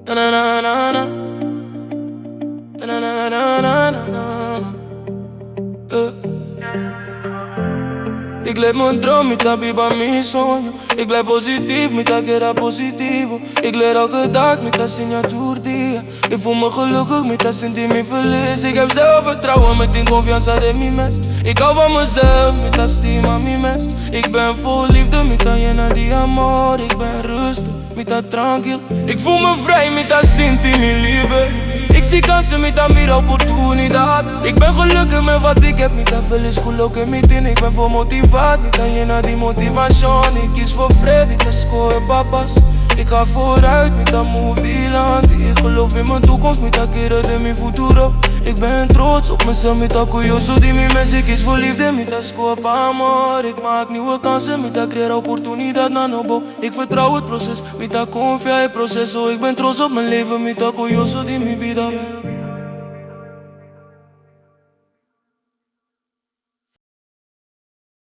Na na na na na. Na na na na na na. Ik leef mijn droom, met tabi bij mijn sonho. Ik blijf positief, met dat era positivo. Ik leer elke dag, met dat signatuur dia. Ik voel me gelukkig, met dat sentiment verlies. Ik heb zelfvertrouwen, met die confianza de mi mes. Ik hou van mezelf, met dat stima mi mes. Ik ben vol liefde, met dat llena die amor. Ik ben rustig, met dat tranquil. Ik voel me vrij, met dat senti mi liebe. Ik zie kansen met dat meer opportunidad. Ik ben gelukkig met wat ik heb, met dat feliz culo que me tiene. Ik ben vol motivaat, met dat llena die motivation. Ik kies voor vrede, ik score papas. Ik ga vooruit met dat move die land. Ik geloof in mijn toekomst, met dat keren de mi futuro. Ik ben trots op mezelf, met dat curioso die mi mes. Ik kies voor liefde, met dat score pa amor. Ik maak nieuwe kansen, met dat creëer opportunidad na nobo. Ik vertrouw het proces, met dat confia het proceso. Ik ben trots op mijn leven, met dat curioso die mi vida.